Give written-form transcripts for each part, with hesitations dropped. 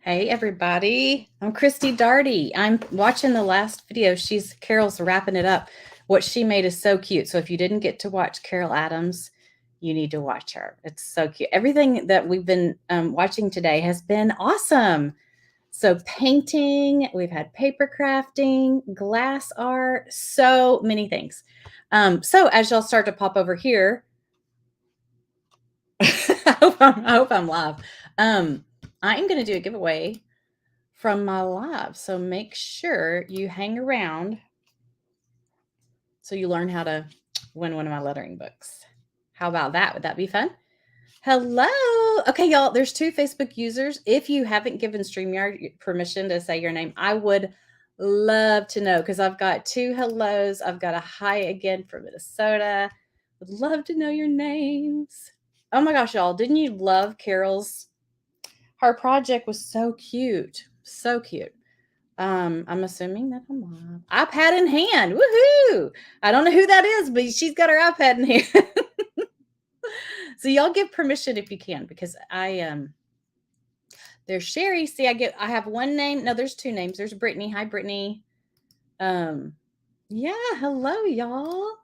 Hey everybody, I'm Christy Darty. I'm watching the last video. Carol's wrapping it up. What she made is so cute. So if you didn't get to watch Carol Adams, you need to watch her. It's so cute. Everything that we've been watching today has been awesome. So painting, we've had paper crafting, glass art, so many things. So as y'all start to pop over here, I hope I'm live. I am going to do a giveaway from my live. So make sure you hang around so you learn how to win one of my lettering books. How about that? Would that be fun? Hello. Okay, y'all, there's 2 Facebook users. If you haven't given StreamYard permission to say your name, I would love to know because I've got 2 hellos. I've got a hi again from Minnesota. Would love to know your names. Oh my gosh, y'all, didn't you love Carol's? Her project was so cute. So cute. I'm assuming that I'm live. iPad in hand. Woohoo! I don't know who that is, but she's got her iPad in hand. So y'all give permission if you can, because there's Sherry. See, I have one name. No, there's 2 names. There's Brittany. Hi, Brittany. Yeah, hello, y'all.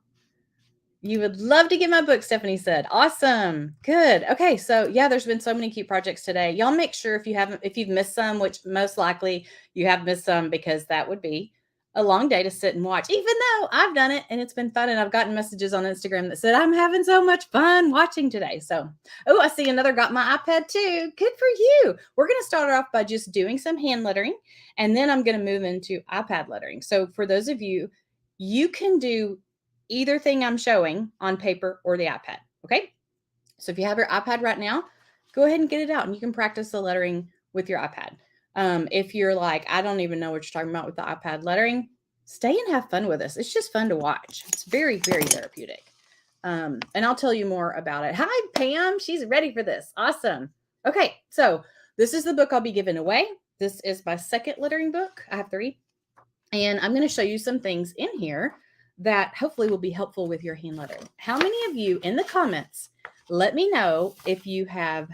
You would love to get my book, Stephanie said. Awesome. Good. Okay. So yeah, there's been so many cute projects today. Y'all make sure if you've missed some, which most likely you have missed some because that would be a long day to sit and watch, even though I've done it and it's been fun. And I've gotten messages on Instagram that said, I'm having so much fun watching today. So, oh, I see another got my iPad too. Good for you. We're going to start off by just doing some hand lettering, and then I'm going to move into iPad lettering. So for those of you, you can do either thing I'm showing on paper or the iPad. Okay. So if you have your iPad right now, go ahead and get it out and you can practice the lettering with your iPad. If you're like, I don't even know what you're talking about with the iPad lettering, stay and have fun with us. It's just fun to watch. It's very, very therapeutic. And I'll tell you more about it. Hi, Pam. She's ready for this. Awesome. Okay. So this is the book I'll be giving away. This is my second lettering book. I have 3. And I'm going to show you some things in here that hopefully will be helpful with your hand lettering. How many of you in the comments, let me know if you have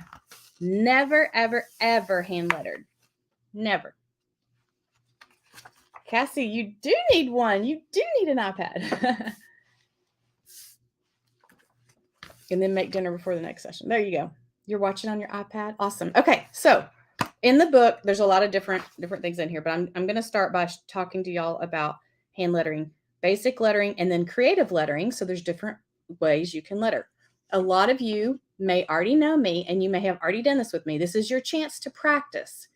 never, ever, ever hand lettered? Never. Cassie, you do need one. You do need an iPad. And then make dinner before the next session. There you go. You're watching on your iPad. Awesome. Okay, so in the book, there's a lot of different things in here, but I'm going to start by talking to y'all about hand lettering, basic lettering, and then creative lettering. So there's different ways you can letter. A lot of you may already know me, and you may have already done this with me. This is your chance to practice.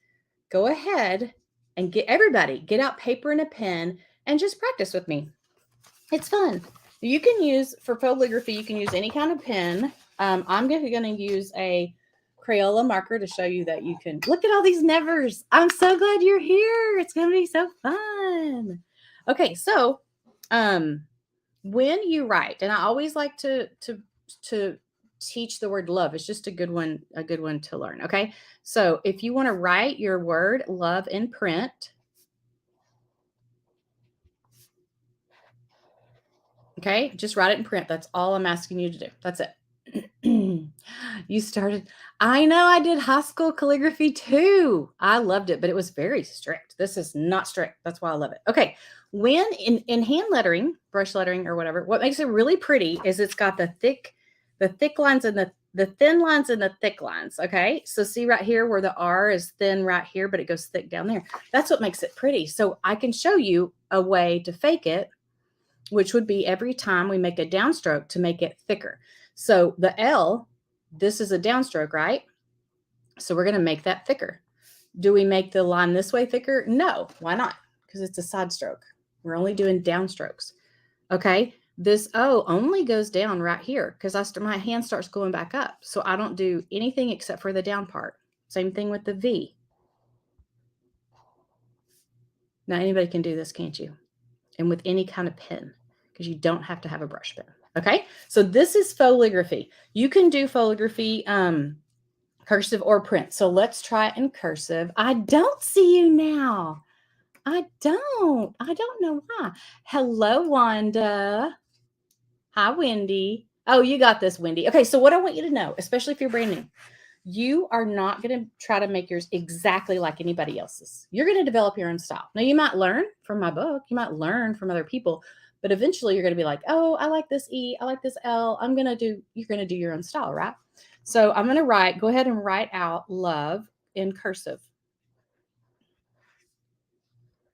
Go ahead and get out paper and a pen and just practice with me. It's fun. You can use, for faux-ligraphy, you can use any kind of pen. I'm going to use a Crayola marker to show you that you can. Look at all these nevers. I'm so glad you're here. It's going to be so fun. Okay, so when you write, and I always like to teach the word love. It's just a good one to learn. Okay, so if you want to write your word love in print, okay, just write it in print. That's all I'm asking you to do. That's it. You started. I know I did high school calligraphy too. I loved it, but it was very strict. This is not strict. That's why I love it. Okay. When in hand lettering, brush lettering or whatever, what makes it really pretty is it's got the thick lines and the thin lines and the thick lines. Okay. So see right here where the R is thin right here, but it goes thick down there. That's what makes it pretty. So I can show you a way to fake it, which would be every time we make a downstroke to make it thicker. So the L, this is a downstroke, right? So we're going to make that thicker. Do we make the line this way thicker? No. Why not? Because it's a side stroke. We're only doing downstrokes. Okay. This O only goes down right here because my hand starts going back up. So I don't do anything except for the down part. Same thing with the V. Now anybody can do this, can't you? And with any kind of pen, because you don't have to have a brush pen. Okay, so this is faux-ligraphy. You can do faux-ligraphy cursive or print. So let's try it in cursive. I don't see you now. I don't know why. Hello, Wanda. Hi, Wendy. Oh, you got this, Wendy. Okay, so what I want you to know, especially if you're brand new, you are not going to try to make yours exactly like anybody else's. You're going to develop your own style. Now, you might learn from my book, you might learn from other people, but eventually you're going to be like, oh, I like this E, I like this L. You're going to do your own style, right? So I'm going to go ahead and write out love in cursive.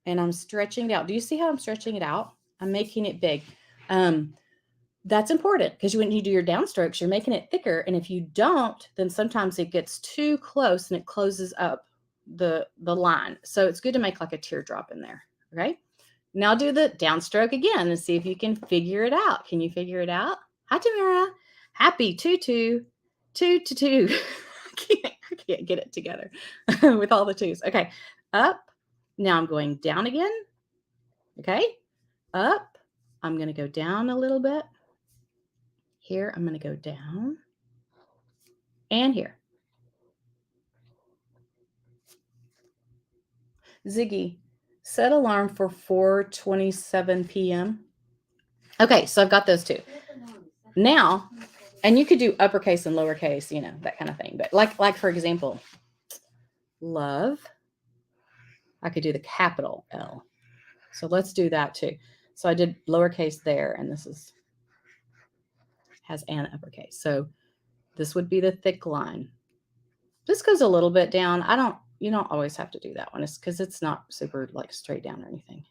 And I'm stretching it out. Do you see how I'm stretching it out? I'm making it big. That's important because when you do your downstrokes, you're making it thicker. And if you don't, then sometimes it gets too close and it closes up the line. So it's good to make like a teardrop in there. Okay. Now do the downstroke again and see if you can figure it out. Can you figure it out? Hi, Tamara. Happy 2-2. 2-2. I can't get it together with all the twos. Okay. Up. Now I'm going down again. Okay. Up. I'm going to go down a little bit. Here, I'm going to go down. And here. Ziggy, set alarm for 4:27 p.m. Okay, so I've got those two. Now, and you could do uppercase and lowercase, you know, that kind of thing. But like for example, love, I could do the capital L. So let's do that too. So I did lowercase there, and this has an uppercase. So this would be the thick line. This goes a little bit down. You don't always have to do that one. It's because it's not super like straight down or anything.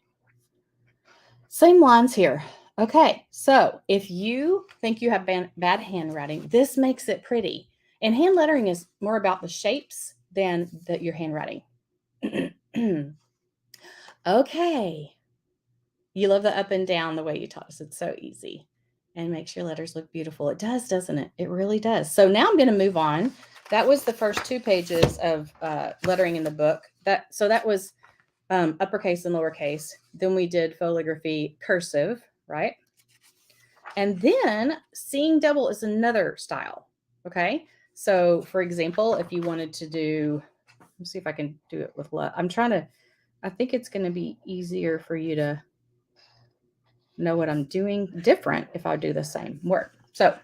Same lines here. Okay, so if you think you have bad handwriting, this makes it pretty. And hand lettering is more about the shapes than your handwriting. Okay. You love the up and down the way you taught us. It's so easy and makes your letters look beautiful. It does, doesn't it? It really does. So now I'm going to move on. That was the first 2 pages of lettering in the book. That was uppercase and lowercase. Then we did faux-ligraphy cursive, right? And then seeing double is another style. Okay. So for example, if you wanted to do, let's see if I can do it with love. I think it's going to be easier for you to know what I'm doing different if I do the same word. So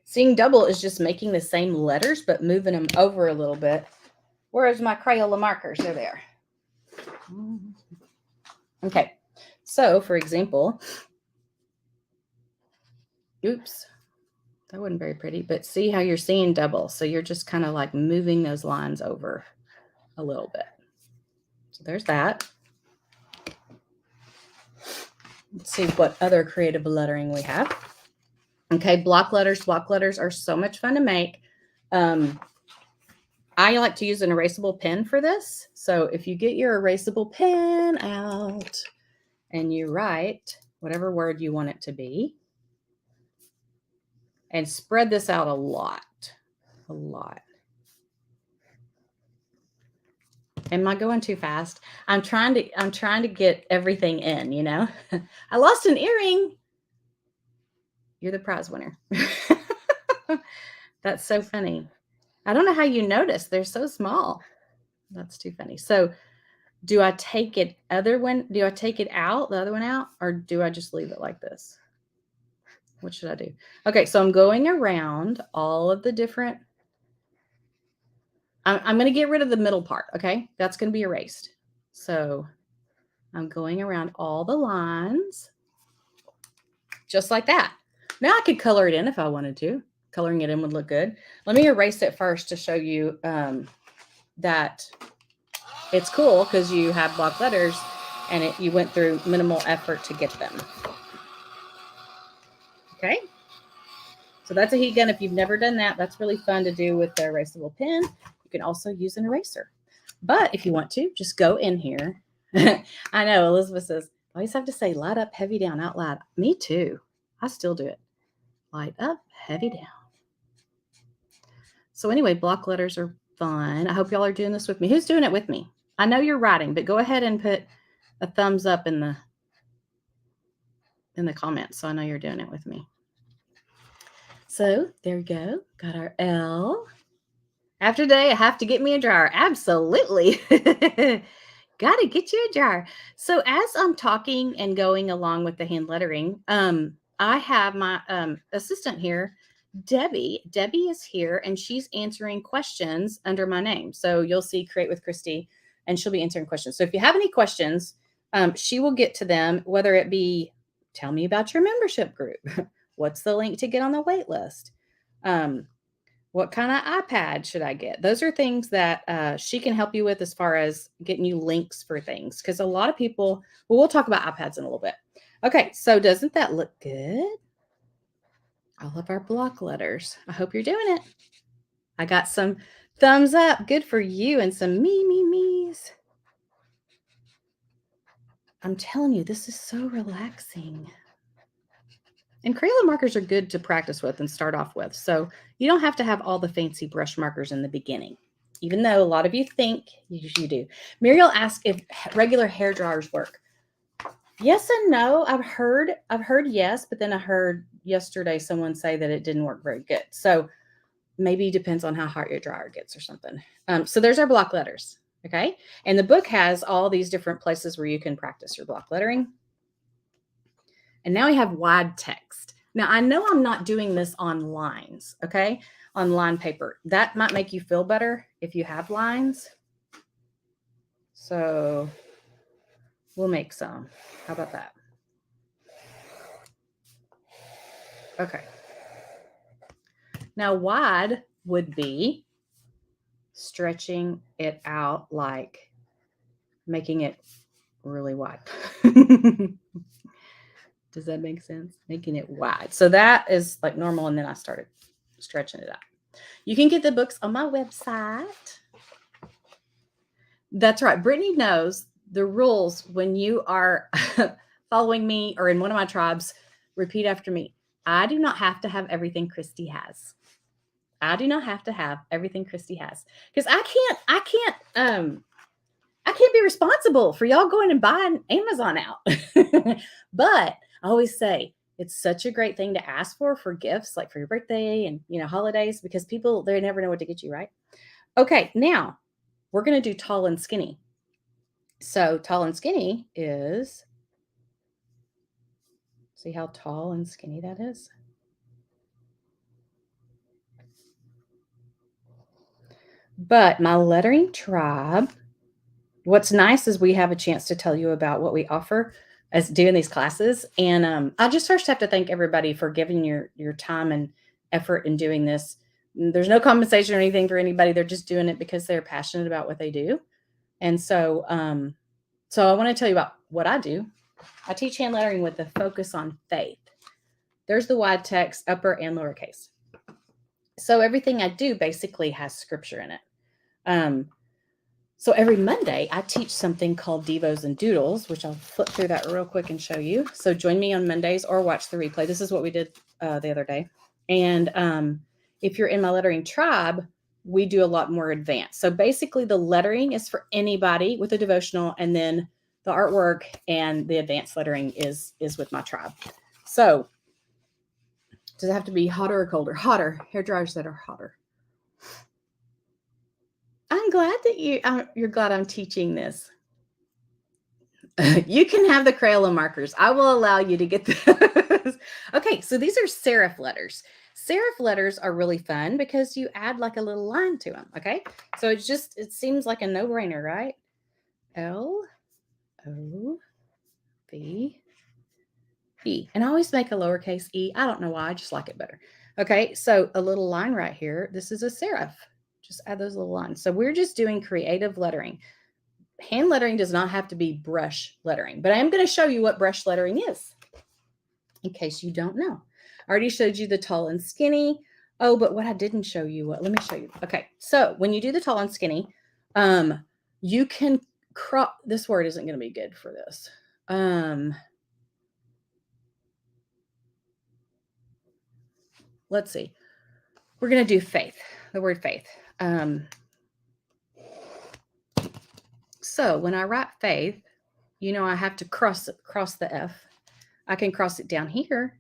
seeing double is just making the same letters, but moving them over a little bit. Whereas my Crayola markers are there. Okay. So for example, oops, that wasn't very pretty, but see how you're seeing double. So you're just kind of like moving those lines over a little bit. So there's that. Let's see what other creative lettering we have. Okay, block letters. Block letters are so much fun to make. I like to use an erasable pen for this. So if you get your erasable pen out and you write whatever word you want it to be, and spread this out a lot. Am I going too fast? I'm trying to get everything in, you know. I lost an earring. You're the prize winner. That's so funny. I don't know how you noticed. They're so small. That's too funny. So do I take it out, the other one out, or do I just leave it like this? What should I do? Okay, so I'm going around all of the different. I'm going to get rid of the middle part, okay? That's going to be erased. So I'm going around all the lines just like that. Now I could color it in if I wanted to. Coloring it in would look good. Let me erase it first to show you that it's cool because you have block letters and you went through minimal effort to get them. Okay. So that's a heat gun. If you've never done that, that's really fun to do with the erasable pen. You can also use an eraser. But if you want to, just go in here. I know Elizabeth says, I always have to say light up, heavy down out loud. Me too. I still do it. Light up, heavy down. So anyway, block letters are fun. I hope y'all are doing this with me. Who's doing it with me? I know you're writing, but go ahead and put a thumbs up in the comments so I know you're doing it with me. So there we go. Got our L. After today, I have to get me a jar. Absolutely. Got to get you a jar. So as I'm talking and going along with the hand lettering, I have my assistant here Debbie is here, and she's answering questions under my name. So you'll see Create with Christy, and she'll be answering questions. So if you have any questions, she will get to them, whether it be, tell me about your membership group. What's the link to get on the wait list? What kind of iPad should I get? Those are things that she can help you with as far as getting you links for things. Because a lot of people, well, we'll talk about iPads in a little bit. Okay, so doesn't that look good? All of our block letters. I hope you're doing it. I got some thumbs up. Good for you. And some me's. I'm telling you, this is so relaxing. And Crayola markers are good to practice with and start off with. So you don't have to have all the fancy brush markers in the beginning, even though a lot of you think you do. Muriel asked if regular hair dryers work. Yes and no. I've heard yes, but then I heard yesterday someone say that it didn't work very good. So maybe it depends on how hot your dryer gets or something. So there's our block letters. Okay. And the book has all these different places where you can practice your block lettering. And now we have wide text. Now I know I'm not doing this on lines. Okay. On line paper. That might make you feel better if you have lines. So we'll make some. How about that? Okay. Now wide would be stretching it out, like making it really wide. Does that make sense? Making it wide. So that is like normal. And then I started stretching it out. You can get the books on my website. That's right. Brittany knows the rules when you are following me or in one of my tribes. Repeat after me. I do not have to have everything Christy has. I do not have to have everything Christy has, because I can't be responsible for y'all going and buying Amazon out. But I always say it's such a great thing to ask for gifts, like for your birthday and, holidays, because people, they never know what to get you, right? Okay, now we're going to do tall and skinny. So tall and skinny is, see how tall and skinny that is? But my lettering tribe, what's nice is we have a chance to tell you about what we offer as doing these classes. And I just first have to thank everybody for giving your time and effort in doing this. There's no compensation or anything for anybody. They're just doing it because they're passionate about what they do. And so, so I want to tell you about what I do. I teach hand lettering with a focus on faith. There's the wide text, upper and lowercase. So everything I do basically has scripture in it. So every Monday, I teach something called Devos and Doodles, which I'll flip through that real quick and show you. So join me on Mondays or watch the replay. This is what we did the other day. And if you're in my lettering tribe, we do a lot more advanced. So basically, the lettering is for anybody with a devotional, and then the artwork and the advanced lettering is with my tribe. So does it have to be hotter or colder? Hotter. Hair dryers that are hotter. I'm glad that you're glad I'm teaching this. You can have the Crayola markers. I will allow you to get those. Okay, so these are serif letters. Serif letters are really fun because you add like a little line to them. Okay, so it seems like a no-brainer, right? L O V E, and I always make a lowercase e. I don't know why. I just like it better. Okay, so a little line right here. This is a serif. Just add those little lines. So we're just doing creative lettering. Hand lettering does not have to be brush lettering, but I am going to show you what brush lettering is in case you don't know. I already showed you the tall and skinny. Oh, but what I didn't show you, let me show you. Okay, so when you do the tall and skinny, you can crop. This word isn't going to be good for this. Let's see. We're going to do faith, the word faith. So when I write faith, I have to cross the F. I can cross it down here,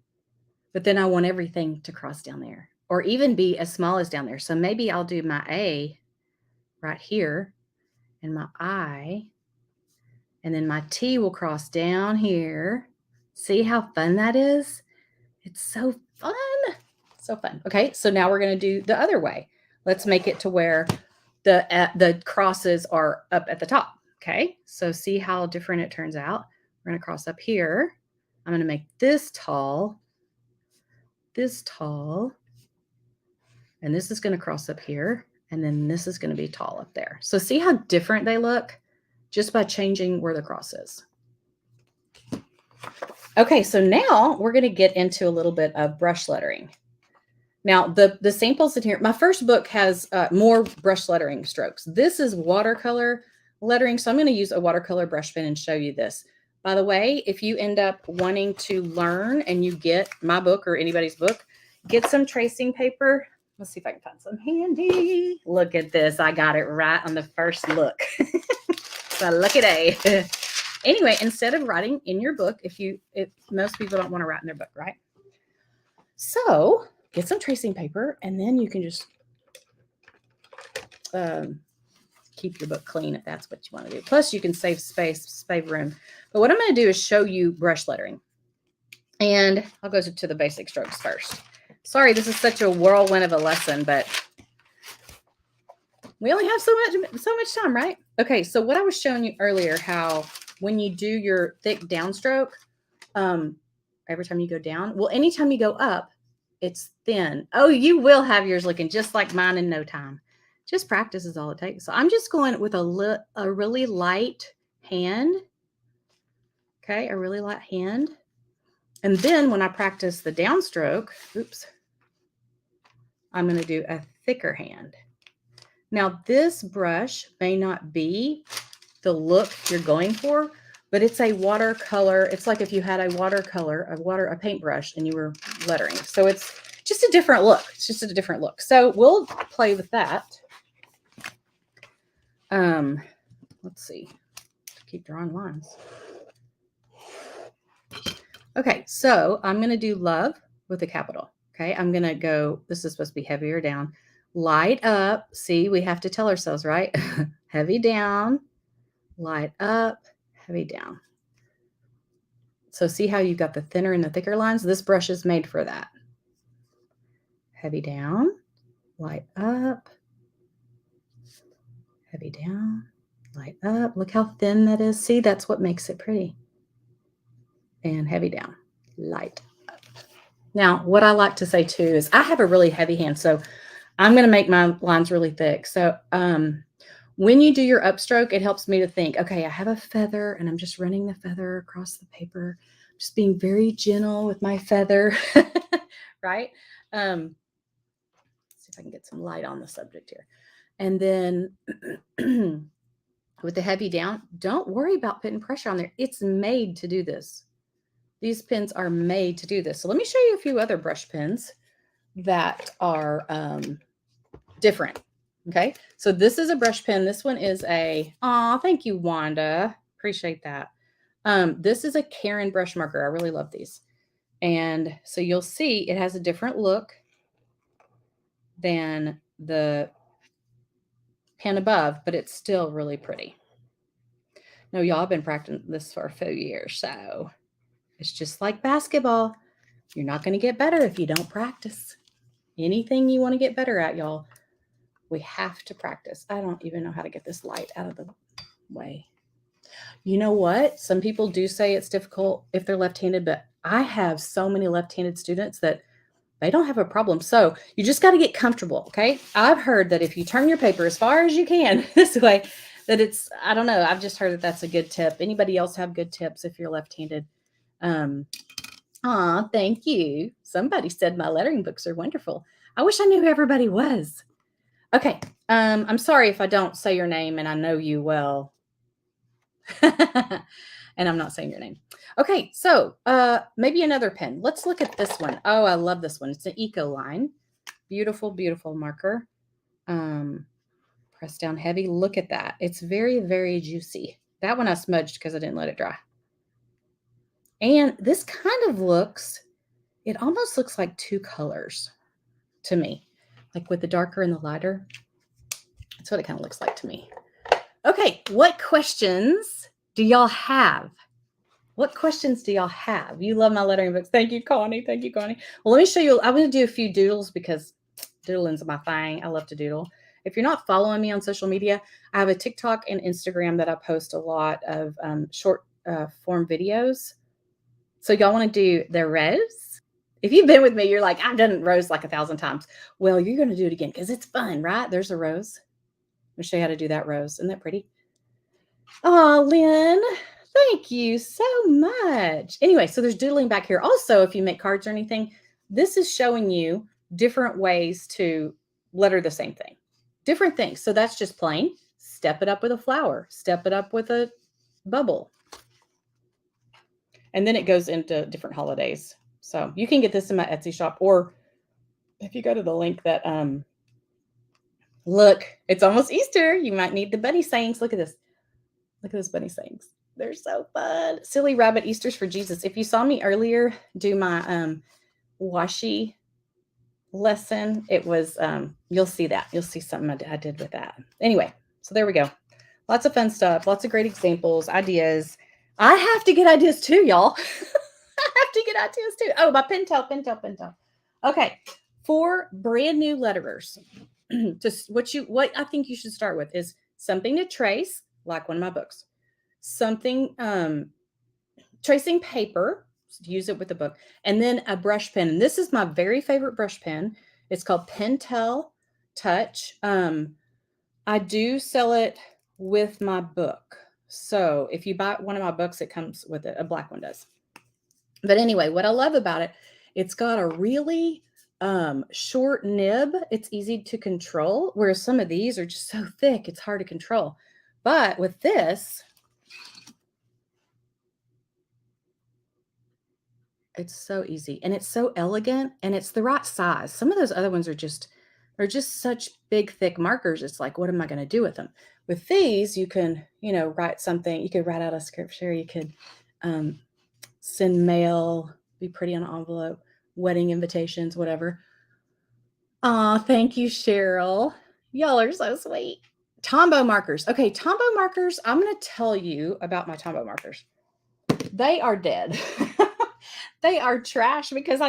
but then I want everything to cross down there, or even be as small as down there. So maybe I'll do my A right here and my I, and then my T will cross down here. See how fun that is? It's so fun. So fun. Okay, so now we're going to do the other way. Let's make it to where the crosses are up at the top. Okay, so see how different it turns out. We're going to cross up here. I'm going to make this tall, and this is going to cross up here, and then this is going to be tall up there. So see how different they look just by changing where the cross is. Okay, so now we're going to get into a little bit of brush lettering. Now, the samples in here, my first book has more brush lettering strokes. This is watercolor lettering, so I'm going to use a watercolor brush pen and show you this. By the way, if you end up wanting to learn and you get my book or anybody's book, get some tracing paper. Let's see if I can find some handy. Look at this. I got it right on the first look. So lucky day. Anyway, instead of writing in your book, if most people don't want to write in their book, right? So get some tracing paper, and then you can just keep your book clean if that's what you want to do. Plus, you can save space, save room. But what I'm going to do is show you brush lettering. And I'll go to the basic strokes first. Sorry, this is such a whirlwind of a lesson, but we only have so much time, right? Okay, so what I was showing you earlier, how when you do your thick downstroke, every time you go down, well, anytime you go up, it's thin. Oh, you will have yours looking just like mine in no time. Just practice is all it takes. So I'm just going with a really light hand. Okay, a really light hand. And then when I practice the downstroke, oops, I'm going to do a thicker hand. Now, this brush may not be the look you're going for, but it's a watercolor. It's like if you had a watercolor, a paintbrush, and you were lettering. So it's just a different look. It's just a different look. So we'll play with that. Let's see. Keep drawing lines. Okay, so I'm going to do love with a capital. Okay, I'm going to go, this is supposed to be heavier down. Light up. See, we have to tell ourselves, right? Heavy down, light up, heavy down. So see how you've got the thinner and the thicker lines? This brush is made for that. Heavy down, light up, heavy down, light up. Look how thin that is. See, that's what makes it pretty. And heavy down, light up. Now, what I like to say too is I have a really heavy hand, so I'm going to make my lines really thick. So when you do your upstroke, it helps me to think, okay, I have a feather and I'm just running the feather across the paper, just being very gentle with my feather, right? Let's see if I can get some light on the subject here. And then with the heavy down, don't worry about putting pressure on there. It's made to do this. These pens are made to do this. So let me show you a few other brush pens that are different. Okay, so this is a brush pen. This one is thank you, Wanda. Appreciate that. This is a Karen brush marker. I really love these. And so you'll see it has a different look than the pen above, but it's still really pretty. No, y'all have been practicing this for a few years, so it's just like basketball. You're not going to get better if you don't practice. Anything you want to get better at, y'all, we have to practice. I don't even know how to get this light out of the way. You know what? Some people do say it's difficult if they're left-handed, but I have so many left-handed students that they don't have a problem. So you just got to get comfortable, okay? I've heard that if you turn your paper as far as you can this way, that it's, I don't know, I've just heard that that's a good tip. Anybody else have good tips if you're left-handed? Thank you. Somebody said my lettering books are wonderful. I wish I knew who everybody was. Okay. I'm sorry if I don't say your name and I know you well. And I'm not saying your name. Okay. So, maybe another pen. Let's look at this one. Oh, I love this one. It's an Eco line. Beautiful, beautiful marker. Press down heavy. Look at that. It's very, very juicy. That one I smudged because I didn't let it dry. And this kind of looks, it almost looks like two colors to me, like with the darker and the lighter. That's what it kind of looks like to me. Okay, what questions do y'all have? What questions do y'all have? You love my lettering books. Thank you, Connie. Thank you, Connie. Well, let me show you. I'm going to do a few doodles because doodling's my thing. I love to doodle. If you're not following me on social media, I have a TikTok and Instagram that I post a lot of short form videos. So y'all want to do the rose? If you've been with me, you're like, I've done rose like 1,000 times. Well, you're going to do it again because it's fun, right? There's a rose. Let me show you how to do that rose. Isn't that pretty? Oh, Lynn, thank you so much. Anyway, so there's doodling back here. Also, if you make cards or anything, this is showing you different ways to letter the same thing. Different things. So that's just plain. Step it up with a flower. Step it up with a bubble. And then it goes into different holidays. So you can get this in my Etsy shop, or if you go to the link that, look, it's almost Easter. You might need the bunny sayings. Look at this. Look at those bunny sayings. They're so fun. Silly rabbit Easters for Jesus. If you saw me earlier do my washi lesson, it was, you'll see that. You'll see something I did with that. Anyway, so there we go. Lots of fun stuff. Lots of great examples, ideas. I have to get ideas too, y'all. I have to get ideas too. Oh, my Pentel. Okay. For brand new letterers, just what I think you should start with is something to trace, like one of my books. Something, tracing paper, use it with the book, and then a brush pen. And this is my very favorite brush pen. It's called Pentel Touch. I do sell it with my book. So if you buy one of my books, it comes with it. A black one does. But anyway, what I love about it, it's got a really short nib. It's easy to control, whereas some of these are just so thick, it's hard to control. But with this, it's so easy and it's so elegant and it's the right size. Some of those other ones are just such big, thick markers. It's like, what am I going to do with them? With these, you can, write something. You could write out a scripture. You could send mail, be pretty on an envelope, wedding invitations, whatever. Oh, thank you, Cheryl. Y'all are so sweet. Tombow markers. Okay, Tombow markers. I'm going to tell you about my Tombow markers. They are dead. They are trash because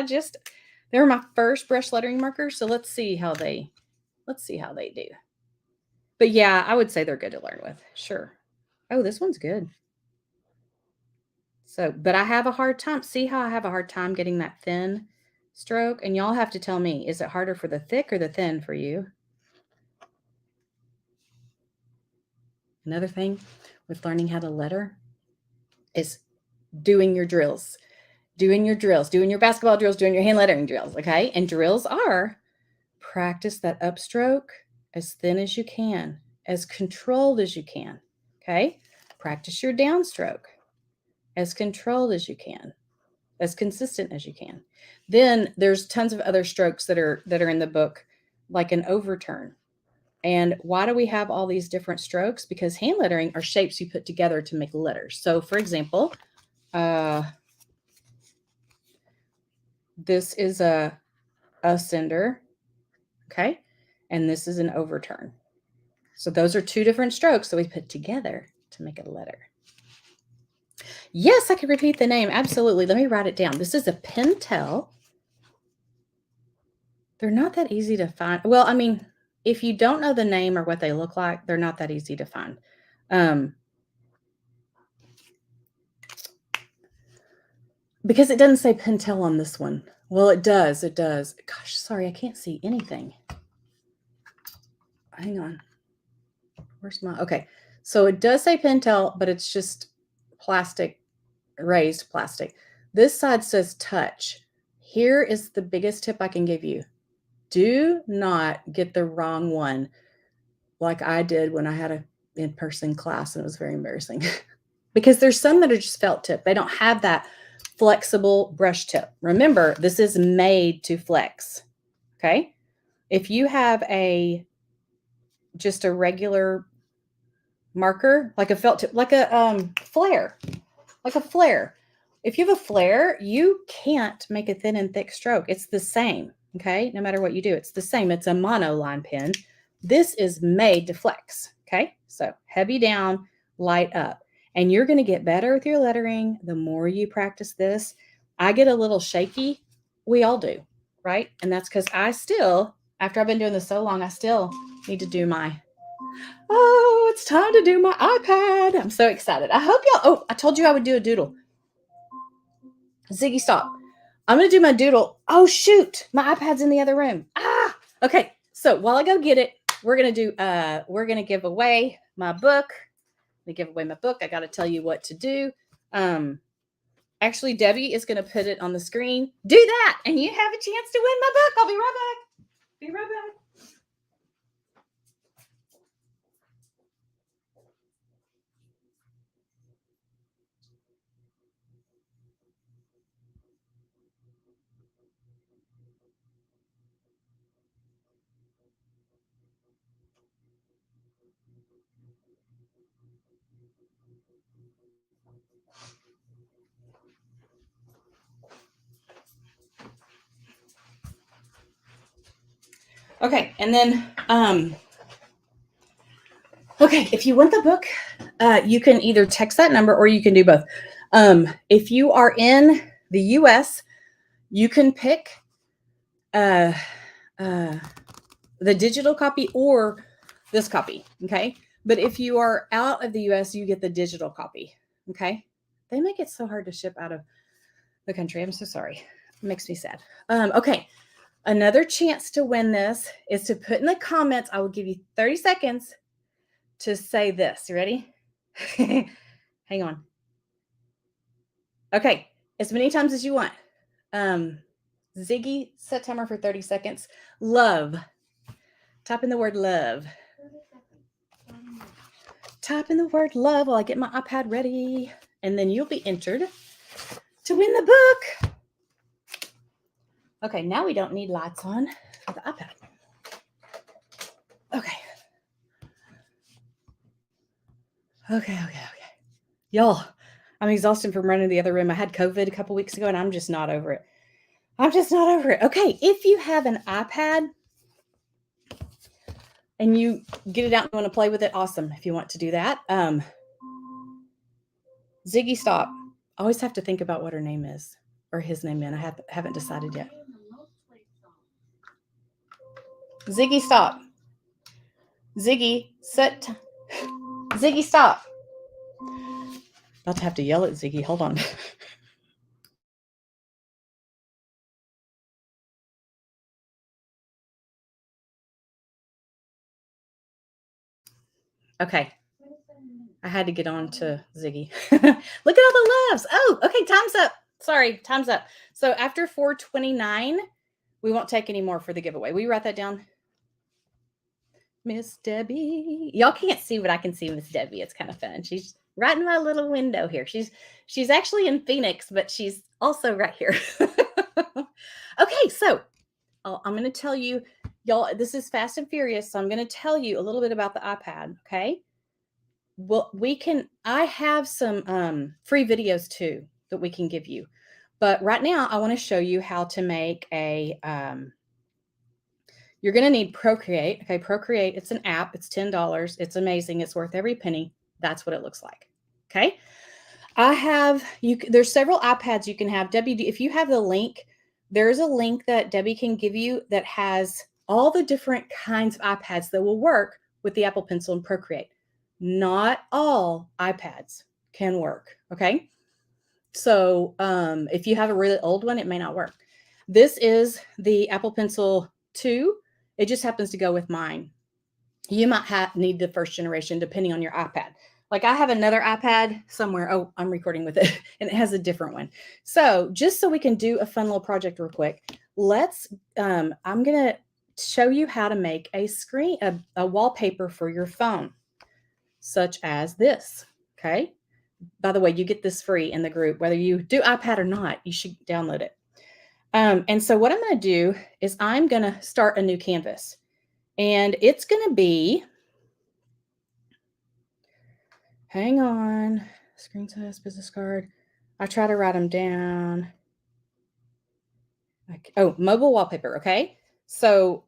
they were my first brush lettering markers. So let's see how they do. But yeah, I would say they're good to learn with. Sure. Oh, this one's good. So, but I have a hard time. See how I have a hard time getting that thin stroke? And y'all have to tell me, is it harder for the thick or the thin for you? Another thing with learning how to letter is doing your drills. Doing your basketball drills, doing your hand lettering drills, okay? And drills are practice that upstroke as thin as you can, as controlled as you can, okay? Practice your downstroke as controlled as you can, as consistent as you can. Then there's tons of other strokes that are in the book, like an overturn. And why do we have all these different strokes? Because hand lettering are shapes you put together to make letters. So for example, this is a ascender, okay? And this is an overturn. So those are two different strokes that we put together to make a letter. Yes, I can repeat the name. Absolutely. Let me write it down. This is a Pentel. They're not that easy to find. Well, I mean, if you don't know the name or what they look like, they're not that easy to find. Because it doesn't say Pentel on this one. Well, it does. It does. Gosh, sorry, I can't see anything. Hang on. Where's my, okay. So it does say Pentel, but it's just plastic, raised plastic. This side says Touch. Here is the biggest tip I can give you. Do not get the wrong one like I did when I had an in-person class, and it was very embarrassing. Because there's some that are just felt tip. They don't have that flexible brush tip. Remember, this is made to flex, okay? If you have just a regular marker, like a felt tip, like a flare, If you have a flare, you can't make a thin and thick stroke. It's the same, okay? No matter what you do, it's the same. It's a monoline pen. This is made to flex, okay? So heavy down, light up. And you're going to get better with your lettering the more you practice this. I get a little shaky. We all do, right? And that's because I still, after I've been doing this so long, I still need to do my, oh, it's time to do my iPad. I'm so excited. I hope y'all, oh, I told you I would do a doodle. Ziggy, stop. I'm going to do my doodle. Oh, shoot. My iPad's in the other room. Ah, okay. So while I go get it, we're going to give away my book. Let me give away my book. I got to tell you what to do. Actually, Debbie is going to put it on the screen. Do that, and you have a chance to win my book. I'll be right back. Be right back. Okay, and then, okay, if you want the book, you can either text that number or you can do both. If you are in the US, you can pick the digital copy or this copy, okay? But if you are out of the US, you get the digital copy, okay? They make it so hard to ship out of the country. I'm so sorry. It makes me sad. Okay. Another chance to win this is to put in the comments. I will give you 30 seconds to say this. You ready? Hang on. Okay. As many times as you want. Ziggy, set timer for 30 seconds. Love. Type in the word love. Type in the word love while I get my iPad ready. And then you'll be entered to win the book. Okay, now we don't need lights on for the iPad. Okay. Okay. Y'all, I'm exhausted from running to the other room. I had COVID a couple weeks ago, and I'm just not over it. Okay, if you have an iPad and you get it out and want to play with it, awesome. If you want to do that. Ziggy, stop. I always have to think about what her name is or his name is. I haven't decided yet. Ziggy, stop. Ziggy, Ziggy, stop. About to have to yell at Ziggy. Hold on. Okay. I had to get on to Ziggy. Look at all the loves. Oh, okay. Time's up. Sorry. Time's up. So after 4:29, we won't take any more for the giveaway. Will you write that down? Miss Debbie. Y'all can't see what I can see, Miss Debbie. It's kind of fun. She's right in my little window here. She's actually in Phoenix, but she's also right here. Okay, so I'm going to tell you, y'all, this is Fast and Furious, so I'm going to tell you a little bit about the iPad, okay? Well, I have some free videos too that we can give you. But right now, I want to show you how to make a, you're going to need Procreate. Okay, Procreate, it's an app. It's $10. It's amazing. It's worth every penny. That's what it looks like. Okay. There's several iPads you can have. Debbie, if you have the link, there's a link that Debbie can give you that has all the different kinds of iPads that will work with the Apple Pencil and Procreate. Not all iPads can work. Okay. So if you have a really old one, it may not work. This is the Apple Pencil 2. It just happens to go with mine. You might need the first generation depending on your iPad. Like I have another iPad somewhere. Oh, I'm recording with it and it has a different one. So just so we can do a fun little project real quick, I'm going to show you how to make a wallpaper for your phone, such as this. Okay. By the way, you get this free in the group, whether you do iPad or not, you should download it. And so what I'm going to do is I'm going to start a new canvas, and it's going to be, hang on, screen size, business card. I try to write them down. Oh, mobile wallpaper. Okay. So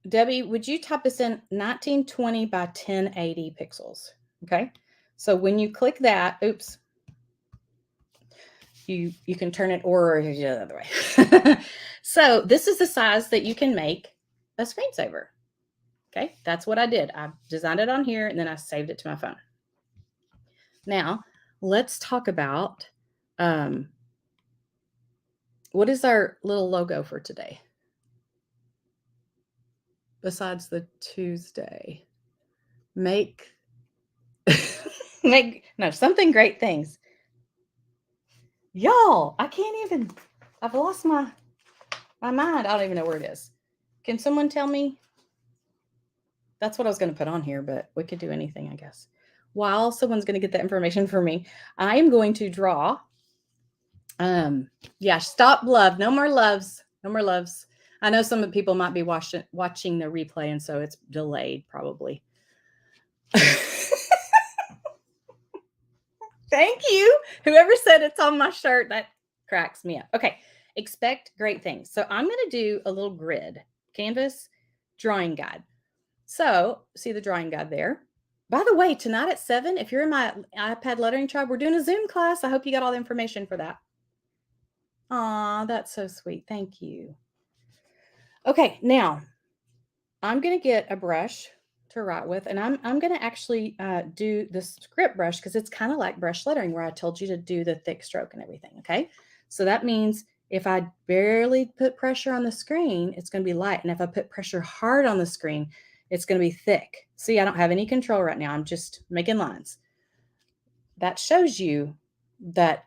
Debbie, would you type this in 1920 by 1080 pixels? Okay. So when you click that, oops, you can turn it or the other way. So this is the size that you can make a screensaver. Okay, that's what I did. I designed it on here and then I saved it to my phone. Now, let's talk about what is our little logo for today? Besides the Tuesday. Make something great things. Y'all, I can't even, I've lost my mind. I don't even know where it is. Can someone tell me? That's what I was going to put on here, but we could do anything, I guess. While someone's going to get that information for me, I am going to draw. Yeah, stop love. No more loves. No more loves. I know some of the people might be watching the replay, and so it's delayed probably. Thank you. Whoever said it's on my shirt, that cracks me up. Okay, expect great things. So I'm going to do a little grid, canvas drawing guide. So see the drawing guide there. By the way, tonight at 7, if you're in my iPad lettering tribe, we're doing a Zoom class. I hope you got all the information for that. Aw, that's so sweet. Thank you. Okay, now I'm going to get a brush to write with, and I'm going to actually do the script brush because it's kind of like brush lettering where I told you to do the thick stroke and everything. Okay, so that means if I barely put pressure on the screen, it's going to be light, and if I put pressure hard on the screen, it's going to be thick. See, I don't have any control right now. I'm just making lines. That shows you that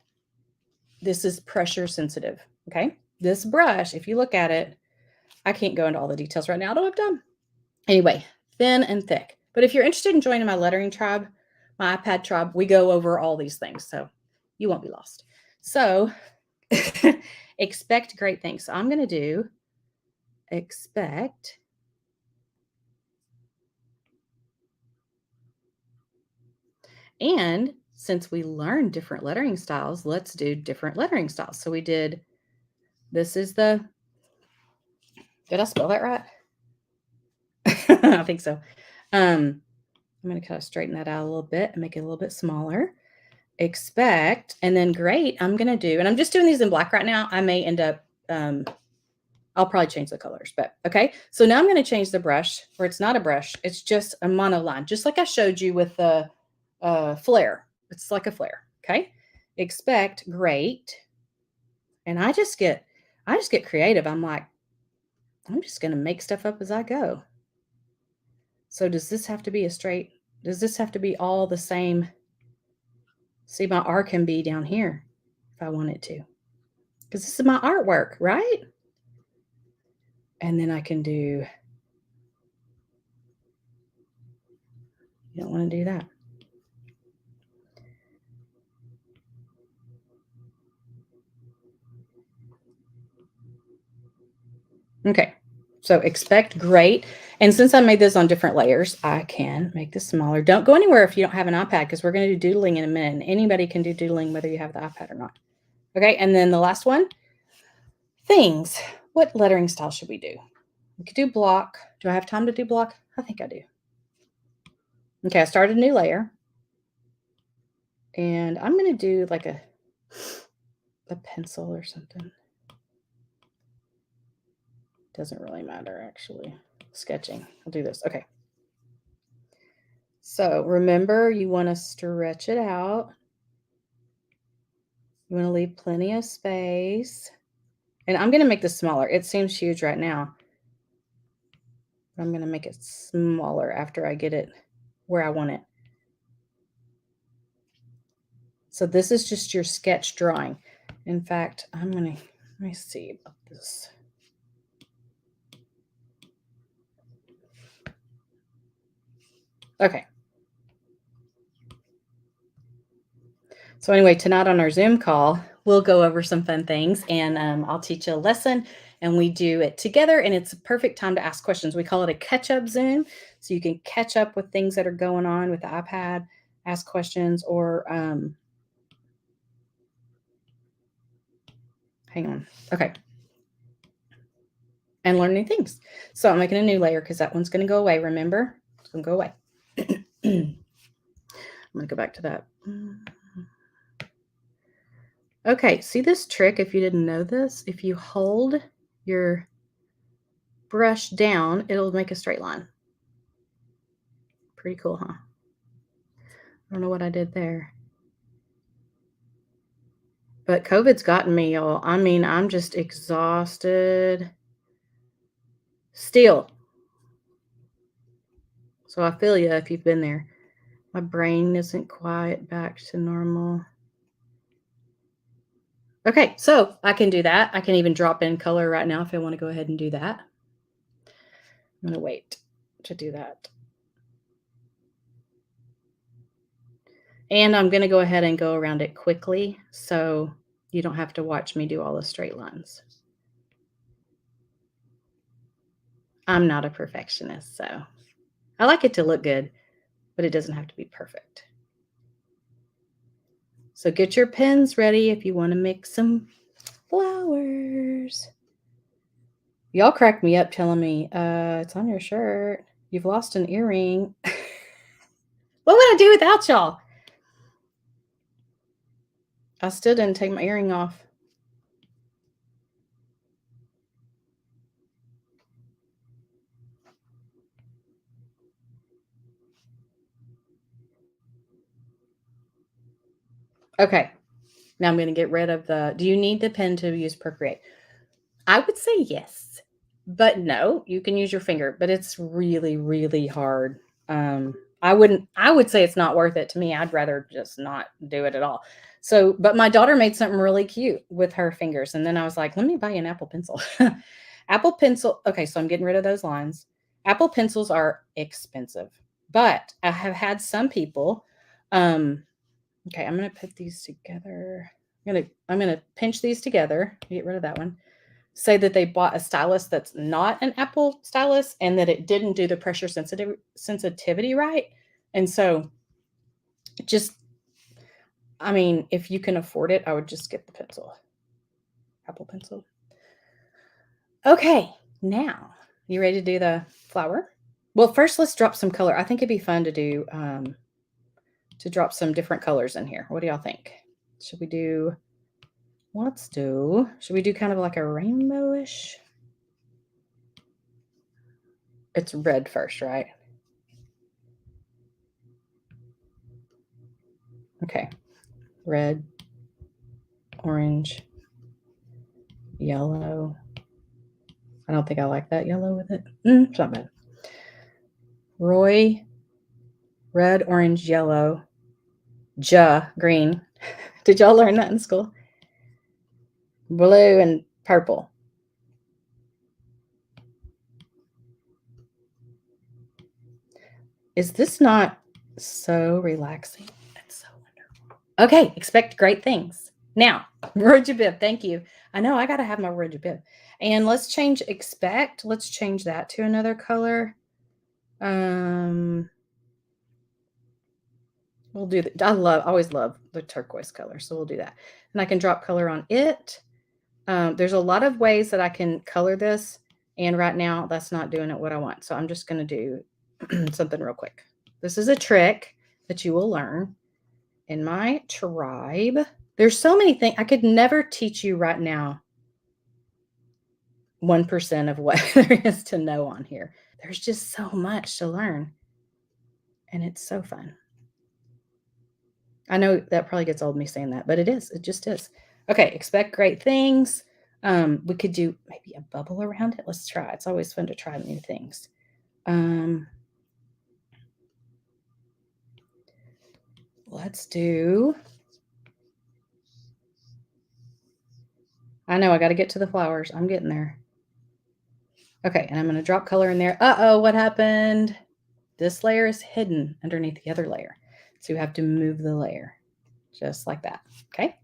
this is pressure sensitive. Okay, this brush, if you look at it, I can't go into all the details right now. I don't have time. Anyway, thin and thick. But if you're interested in joining my lettering tribe, my iPad tribe, we go over all these things. So you won't be lost. So expect great things. So I'm going to do expect. And since we learned different lettering styles, let's do different lettering styles. So we did, this is the, did I spell that right? I think so. I'm going to kind of straighten that out a little bit and make it a little bit smaller. Expect, and then great, I'm going to do, and I'm just doing these in black right now. I may end up, I'll probably change the colors, but okay. So now I'm going to change the brush where it's not a brush. It's just a monoline, just like I showed you with the flare. It's like a flare. Okay. Expect great. And I just get creative. I'm like, I'm just going to make stuff up as I go. So does this have to be a straight? Does this have to be all the same? See, my R can be down here if I want it to, because this is my artwork, right? And then I can do, you don't want to do that. Okay, so expect great. And since I made this on different layers, I can make this smaller. Don't go anywhere if you don't have an iPad, because we're going to do doodling in a minute. And anybody can do doodling whether you have the iPad or not. Okay, and then the last one, things. What lettering style should we do? We could do block. Do I have time to do block? I think I do. Okay, I started a new layer. And I'm going to do like a pencil or something. Doesn't really matter, actually. Sketching. I'll do this. Okay. So remember, you want to stretch it out. You want to leave plenty of space. And I'm going to make this smaller. It seems huge right now. I'm going to make it smaller after I get it where I want it. So this is just your sketch drawing. In fact, let me see about this. Okay. So anyway, tonight on our Zoom call, we'll go over some fun things, and I'll teach you a lesson, and we do it together, and it's a perfect time to ask questions. We call it a catch-up Zoom, so you can catch up with things that are going on with the iPad, ask questions, or hang on. Okay. And learn new things. So I'm making a new layer because that one's going to go away, remember? It's going to go away. I'm going to go back to that. Okay, see this trick if you didn't know this? If you hold your brush down, it'll make a straight line. Pretty cool, huh? I don't know what I did there. But COVID's gotten me, y'all. I mean, I'm just exhausted still. So I feel you if you've been there. My brain isn't quite back to normal. Okay, so I can do that. I can even drop in color right now if I want to go ahead and do that. I'm going to wait to do that. And I'm going to go ahead and go around it quickly so you don't have to watch me do all the straight lines. I'm not a perfectionist, so I like it to look good, but it doesn't have to be perfect. So get your pens ready if you want to make some flowers. Y'all cracked me up telling me, it's on your shirt. You've lost an earring. What would I do without y'all? I still didn't take my earring off. Okay, now I'm going to get rid of the, do you need the pen to use Procreate? I would say yes, but no, you can use your finger, but it's really, really hard. I would say it's not worth it to me. I'd rather just not do it at all. So, but my daughter made something really cute with her fingers. And then I was like, let me buy you an Apple Pencil. Apple Pencil. Okay. So I'm getting rid of those lines. Apple Pencils are expensive, but I have had some people, okay, I'm going to put these together. I'm going to pinch these together, get rid of that one. Say that they bought a stylus that's not an Apple stylus and that it didn't do the pressure sensitivity right. And so just, I mean, if you can afford it, I would just get the pencil, Apple Pencil. Okay, now you ready to do the flower? Well, first let's drop some color. I think it'd be fun to do, to drop some different colors in here. What do y'all think? Should we do, should we do kind of like a rainbowish? It's red first, right? Okay. Red, orange, yellow. I don't think I like that yellow with it. It's not bad. Roy, red, orange, yellow, green. Did y'all learn that in school? Blue and purple. Is this not so relaxing? It's so wonderful. Okay, expect great things. Now, Roger Bib, thank you. I know I got to have my Roger Bib. And let's change expect. Let's change that to another color. We'll do that. I always love the turquoise color, so we'll do that. And I can drop color on it. There's a lot of ways that I can color this, and right now that's not doing it what I want. So I'm just going to do something real quick. This is a trick that you will learn in my tribe. There's so many things. I could never teach you right now 1% of what there is to know on here. There's just so much to learn, and it's so fun. I know that probably gets old me saying that, but it is. It just is. Okay, expect great things. We could do maybe a bubble around it. Let's try. It's always fun to try new things. Let's do. I know I got to get to the flowers. I'm getting there. Okay, and I'm going to drop color in there. Uh-oh, what happened? This layer is hidden underneath the other layer. So you have to move the layer just like that. Okay.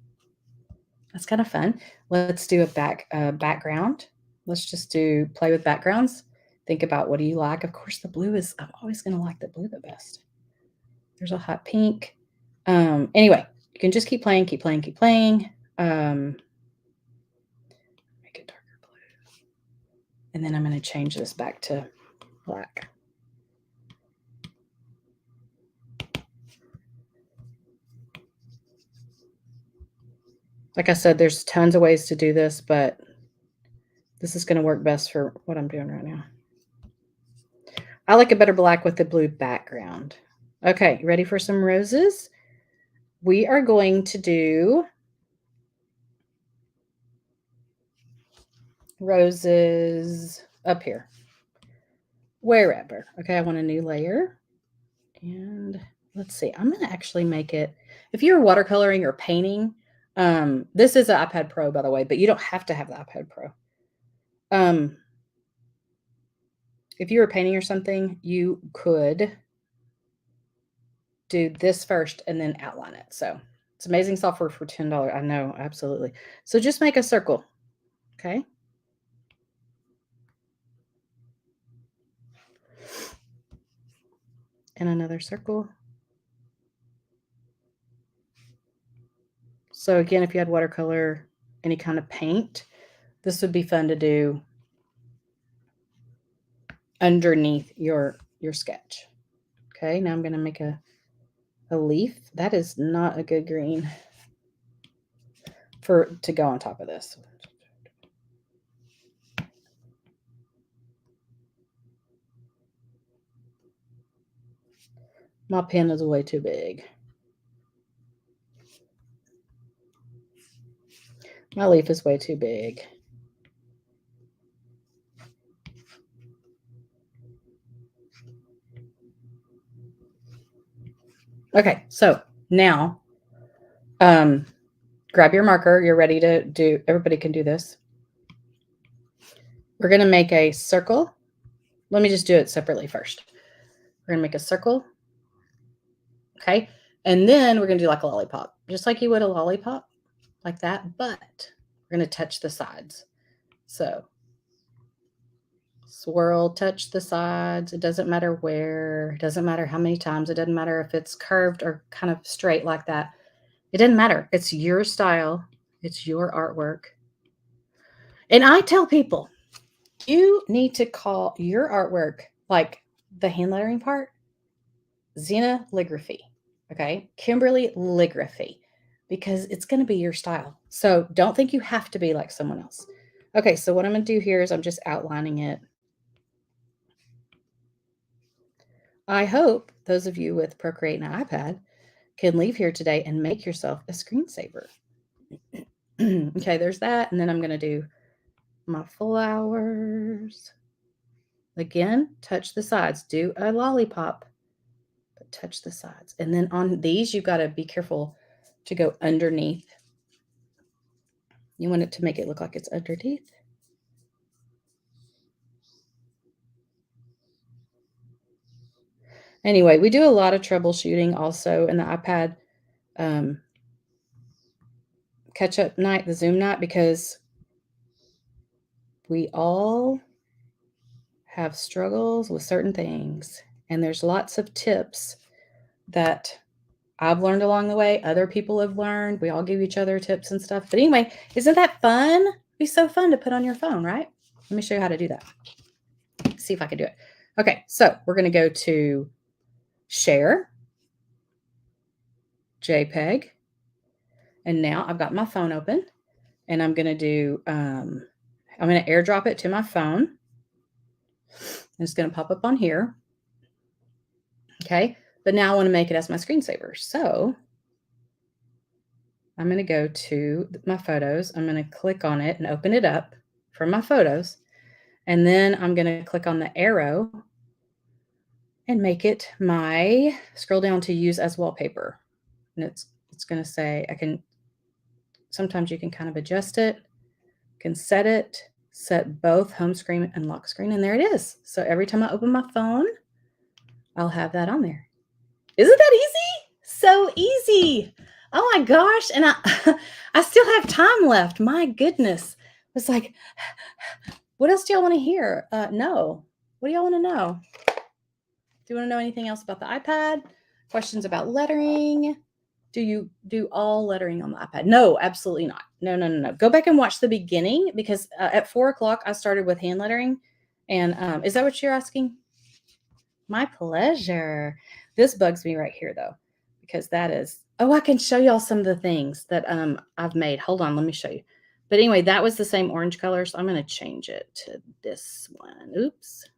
That's kind of fun. Let's do a background. Let's just play with backgrounds. Think about what do you like. Of course, the blue is, I'm always going to like the blue the best. There's a hot pink. Anyway, you can just keep playing, keep playing, keep playing. Make it darker blue. And then I'm going to change this back to black. Like I said, there's tons of ways to do this, but this is going to work best for what I'm doing right now. I like a better black with a blue background. Okay, ready for some roses? We are going to do roses up here, wherever. Okay, I want a new layer. And let's see, I'm going to actually make it, if you're watercoloring or painting, this is an iPad Pro, by the way, but you don't have to have the iPad Pro. If you were painting or something, you could do this first and then outline it. So it's amazing software for $10. I know, absolutely. So just make a circle, okay? And another circle. So again, if you had watercolor, any kind of paint, this would be fun to do underneath your sketch. Okay, now I'm going to make a leaf. That is not a good green to go on top of this. My pen is way too big. My leaf is way too big. Okay, so now grab your marker. You're ready to do, everybody can do this. We're going to make a circle. Let me just do it separately first. We're going to make a circle. Okay, and then we're going to do like a lollipop, just like you would a lollipop, like that, but we're going to touch the sides. So swirl, touch the sides. It doesn't matter where, it doesn't matter how many times, it doesn't matter if it's curved or kind of straight like that. It doesn't matter. It's your style. It's your artwork. And I tell people, you need to call your artwork, like the hand lettering part, Xena Ligraphy. Okay. Kimberly Ligraphy, because it's going to be your style. So don't think you have to be like someone else. Okay. So what I'm going to do here is I'm just outlining it. I hope those of you with Procreate and an iPad can leave here today and make yourself a screensaver. Okay, there's that. And then I'm going to do my flowers. Again, touch the sides. Do a lollipop, but touch the sides. And then on these, you've got to be careful to go underneath. You want it to make it look like it's underneath. Anyway, we do a lot of troubleshooting also in the iPad catch-up night, the Zoom night, because we all have struggles with certain things. And there's lots of tips that I've learned along the way. Other people have learned. We all give each other tips and stuff. But anyway, isn't that fun? It'd be so fun to put on your phone, right? Let me show you how to do that. See if I can do it. Okay, so we're going to go to Share, JPEG. And now I've got my phone open. And I'm going to do, I'm going to airdrop it to my phone. And it's going to pop up on here. Okay, but now I want to make it as my screensaver. So I'm going to go to my photos. I'm going to click on it and open it up from my photos. And then I'm going to click on the arrow and make it my, scroll down to use as wallpaper. And it's going to say, sometimes you can kind of adjust it, can set it, set both home screen and lock screen. And there it is. So every time I open my phone, I'll have that on there. Isn't that easy? So easy. Oh my gosh. And I still have time left. My goodness. It's like, what else do y'all want to hear? No. What do y'all want to know? Do you want to know anything else about the iPad? Questions about lettering? Do you do all lettering on the iPad? No, absolutely not. No. Go back and watch the beginning, because at 4 o'clock, I started with hand lettering. And is that what you're asking? My pleasure. This bugs me right here, though, because that is, Oh, I can show y'all some of the things that I've made. Hold on, let me show you. But anyway, that was the same orange color, so I'm going to change it to this one. Oops.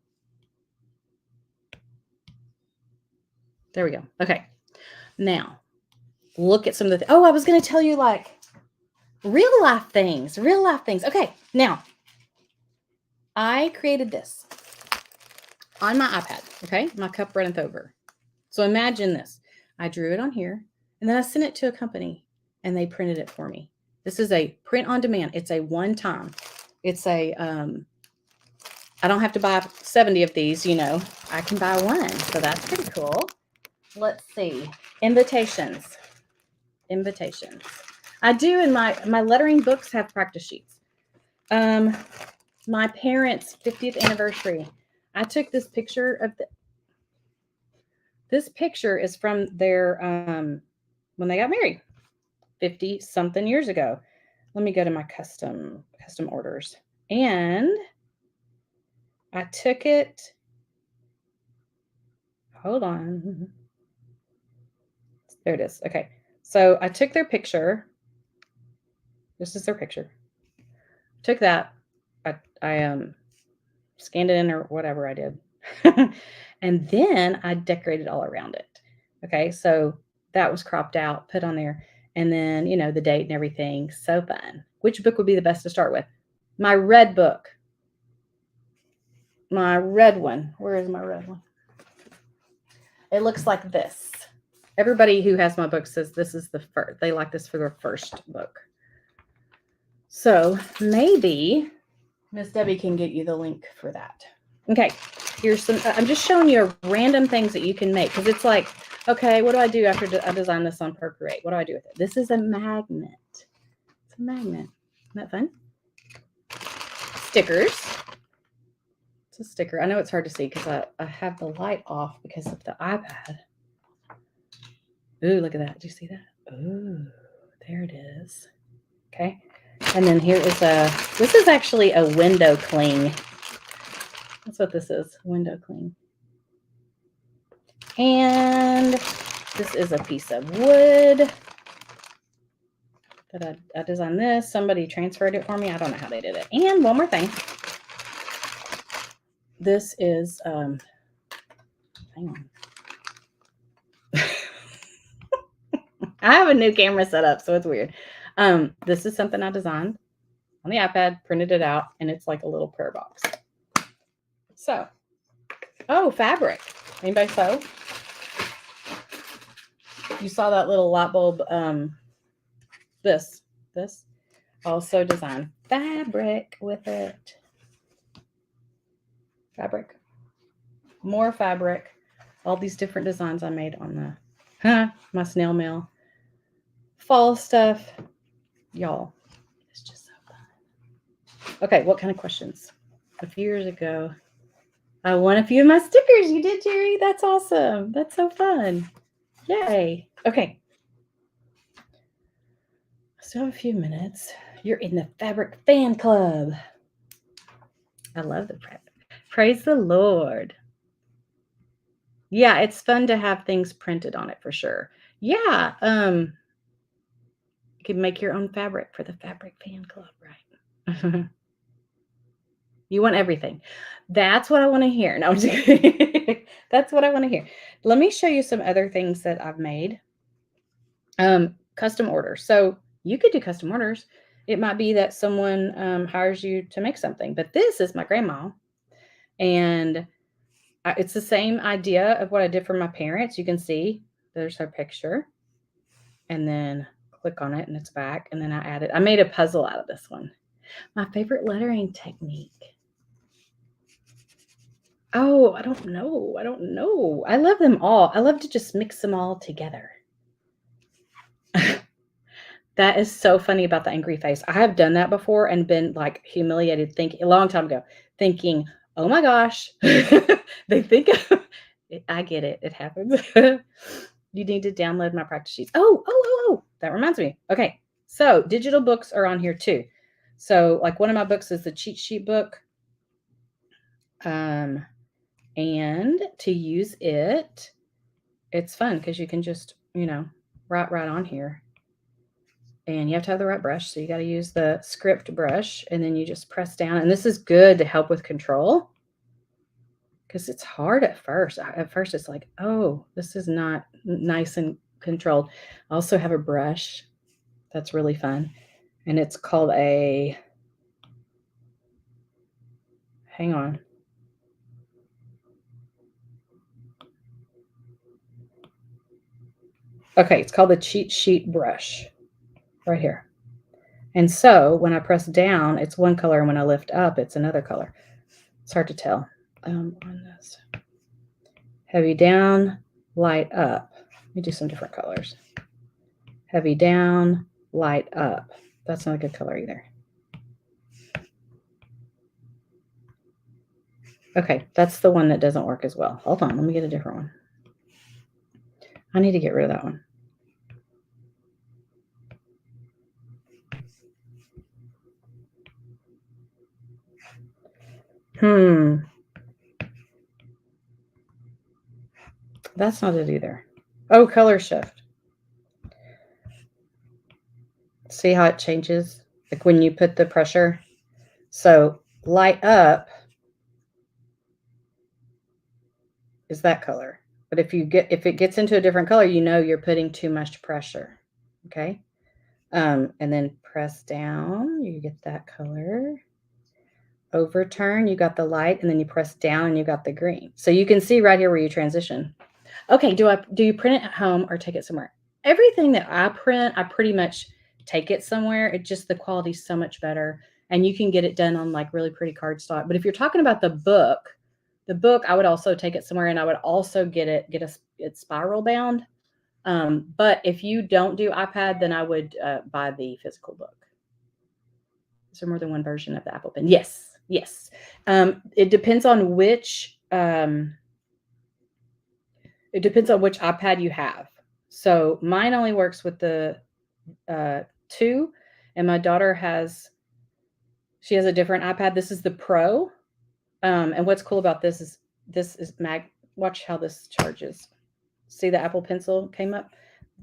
There we go. Okay. Now, look at some of the oh, I was going to tell you like real life things. Real life things. Okay. Now, I created this on my iPad. Okay. My cup runneth over. So imagine this. I drew it on here and then I sent it to a company and they printed it for me. This is a print on demand. It's a one time. It's a, I don't have to buy 70 of these, you know, I can buy one. So that's pretty cool. Let's see. Invitations. Invitations. I do in my lettering books have practice sheets. My parents' 50th anniversary. I took this picture of this picture is from their when they got married 50 something years ago. Let me go to my custom orders. And I took it. Hold on. There it is. Okay. So I took their picture. This is their picture. Took that. I scanned it in or whatever I did. And then I decorated all around it. Okay. So that was cropped out, put on there. And then, you know, the date and everything. So fun. Which book would be the best to start with? My red book. My red one. Where is my red one? It looks like this. Everybody who has my book says this is the first. They like this for their first book. So maybe Miss Debbie can get you the link for that. Okay, here's some. I'm just showing you random things that you can make because it's like, okay, what do I do after I design this on Procreate? What do I do with it? This is a magnet. It's a magnet. Isn't that fun? Stickers. It's a sticker. I know it's hard to see because I have the light off because of the iPad. Ooh, look at that. Do you see that? Ooh, there it is. Okay. And then here is this is actually a window cling. That's what this is, window cling. And this is a piece of wood that I designed this. Somebody transferred it for me. I don't know how they did it. And one more thing. This is, hang on. I have a new camera set up, so it's weird. This is something I designed on the iPad, printed it out, and it's like a little prayer box. So, oh, fabric. Anybody sew? You saw that little light bulb, this also designed fabric with it. Fabric. More fabric. All these different designs I made on the, my snail mail. Fall stuff. Y'all, it's just so fun. Okay, what kind of questions? A few years ago, I won a few of my stickers. You did, Jerry. That's awesome. That's so fun. Yay. Okay. Still have a few minutes. You're in the Fabric Fan Club. I love the prep. Praise the Lord. Yeah, it's fun to have things printed on it for sure. Yeah. You can make your own fabric for the Fabric Fan Club, right? You want everything. That's what I want to hear. No, I'm just kidding. That's what I want to hear. Let me show you some other things that I've made. Custom orders. So you could do custom orders. It might be that someone hires you to make something, but this is my grandma. And it's the same idea of what I did for my parents. You can see there's her picture. And then click on it and it's back. And then I made a puzzle out of this one. My favorite lettering technique. Oh, I don't know. I love them all. I love to just mix them all together. That is so funny about the angry face. I have done that before and been like humiliated thinking a long time ago, thinking, oh my gosh, they think I get it. It happens. You need to download my practice sheets. Oh, that reminds me. Okay. So digital books are on here too. So like one of my books is the cheat sheet book. And to use it, it's fun because you can just, you know, right on here. And you have to have the right brush. So you got to use the script brush, and then you just press down. And this is good to help with control because it's hard at first. At first it's like, oh, this is not nice and controlled. I also have a brush that's really fun. And it's called a, hang on. Okay, it's called the cheat sheet brush right here. And so when I press down, it's one color, and when I lift up, it's another color. It's hard to tell on this. Heavy down, light up. Let me do some different colors. Heavy down, light up. That's not a good color either. Okay, that's the one that doesn't work as well. Hold on, let me get a different one. I need to get rid of that one. That's not it either. Oh, color shift. See how it changes? Like when you put the pressure. So light up is that color. But if it gets into a different color, you know you're putting too much pressure. Okay. And then press down, you get that color. Overturn, you got the light, and then you press down and you got the green. So you can see right here where you transition. Okay, do you print it at home or take it somewhere? Everything that I print, I pretty much take it somewhere. It just, the quality's so much better. And you can get it done on like really pretty cardstock. But if you're talking about the book I would also take it somewhere, and I would also get it spiral bound. But if you don't do iPad, then I would buy the physical book. Is there more than one version of the Apple Pen? Yes. It depends on which iPad you have. So mine only works with the 2, and my daughter she has a different iPad. This is the Pro. And what's cool about this is watch how this charges. See the Apple Pencil came up?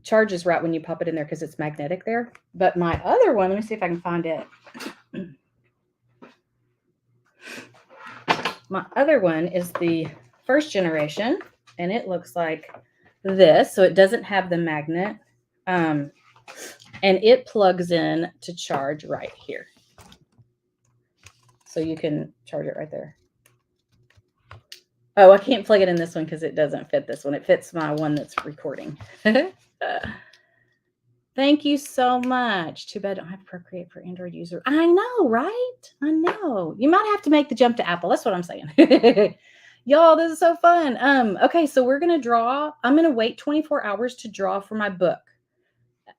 Charges right when you pop it in there because it's magnetic there. But my other one, let me see if I can find it. My other one is the first generation, and it looks like this. So it doesn't have the magnet. And it plugs in to charge right here. So you can charge it right there. Oh, I can't plug it in this one because it doesn't fit this one. It fits my one that's recording. Thank you so much. Too bad I don't have Procreate for Android user. I know, right? I know. You might have to make the jump to Apple. That's what I'm saying. Y'all, this is so fun. Okay, so we're going to draw. I'm going to wait 24 hours to draw for my book.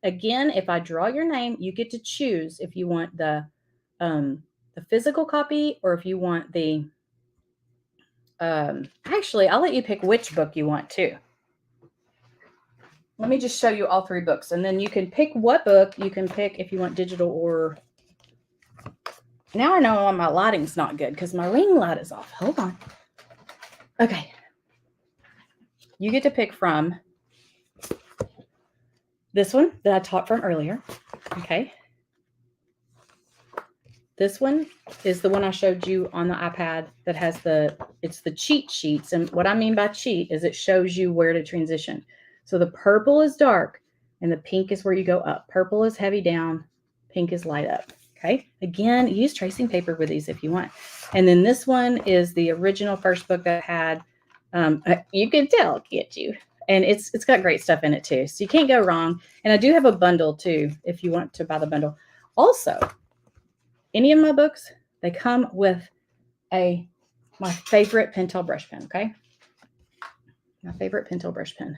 Again, if I draw your name, you get to choose if you want the physical copy or if you want the actually, I'll let you pick which book you want too. Let me just show you all 3 books, and then you can pick what book you can pick if you want digital or. Now I know my lighting's not good because my ring light is off. Hold on. Okay. You get to pick from this one that I taught from earlier. Okay. This one is the one I showed you on the iPad that has it's the cheat sheets. And what I mean by cheat is it shows you where to transition. So the purple is dark and the pink is where you go up. Purple is heavy down, pink is light up. Okay. Again, use tracing paper with these if you want. And then this one is the original first book that had, you can tell, can't you? And it's got great stuff in it too. So you can't go wrong. And I do have a bundle too, if you want to buy the bundle. Also, any of my books, they come with my favorite Pentel brush pen, okay? My favorite Pentel brush pen.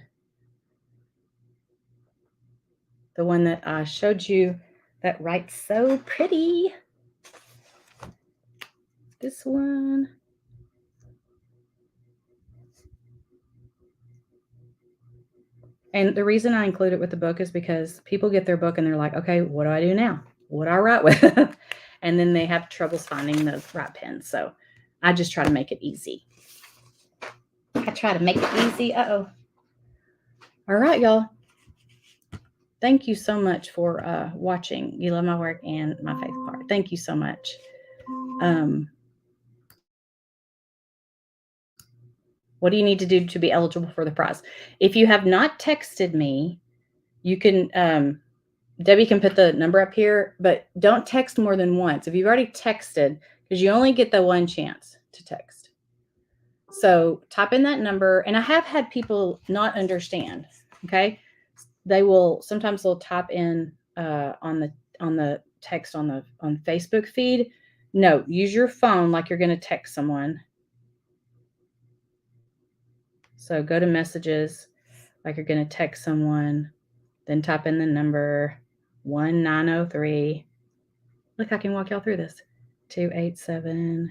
The one that I showed you that writes so pretty. This one. And the reason I include it with the book is because people get their book and they're like, okay, what do I do now? What do I write with? And then they have troubles finding the right pen. So I just try to make it easy. I try to make it easy. Uh-oh. All right, y'all. Thank you so much for watching. You love my work and my faith part. Thank you so much. What do you need to do to be eligible for the prize? If you have not texted me, you can, Debbie can put the number up here, but don't text more than once. If you've already texted, because you only get the one chance to text. So type in that number, and I have had people not understand. Okay, sometimes they'll type in on the text on Facebook feed. No, use your phone like you're going to text someone. So go to messages like you're going to text someone, then type in the number 1903. Look, I can walk y'all through this. 287-9176.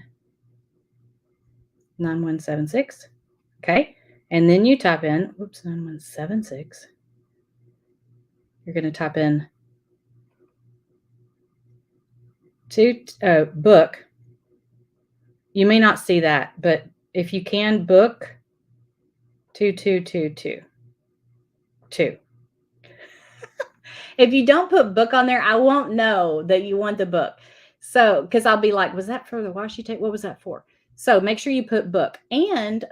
Okay. And then you type in, 9176. You're going to type in book. You may not see that, but if you can, book 2222. 2. If you don't put book on there, I won't know that you want the book. So, because I'll be like, was that for the washi tape? What was that for? So make sure you put book. And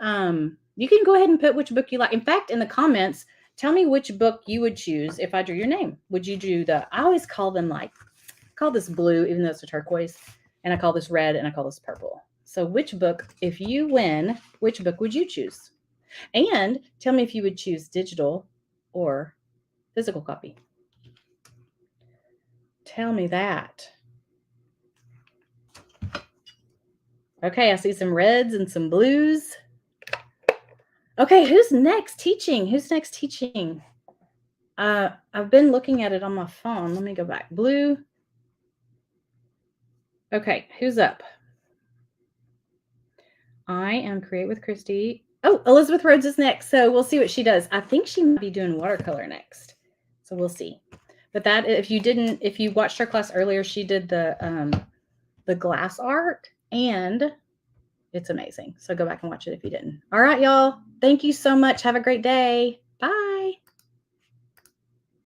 you can go ahead and put which book you like. In fact, in the comments, tell me which book you would choose if I drew your name. Would you do I always call them call this blue, even though it's a turquoise. And I call this red and I call this purple. So which book, if you win, which book would you choose? And tell me if you would choose digital or physical copy. Tell me that. Okay, I see some reds and some blues. Okay, who's next teaching? Who's next teaching? I've been looking at it on my phone. Let me go back. Blue. Okay, who's up? I am Create with Christy. Oh, Elizabeth Rhodes is next, so we'll see what she does. I think she might be doing watercolor next, so we'll see. But that, if you watched her class earlier, she did the glass art, and it's amazing. So go back and watch it if you didn't. All right, y'all. Thank you so much. Have a great day.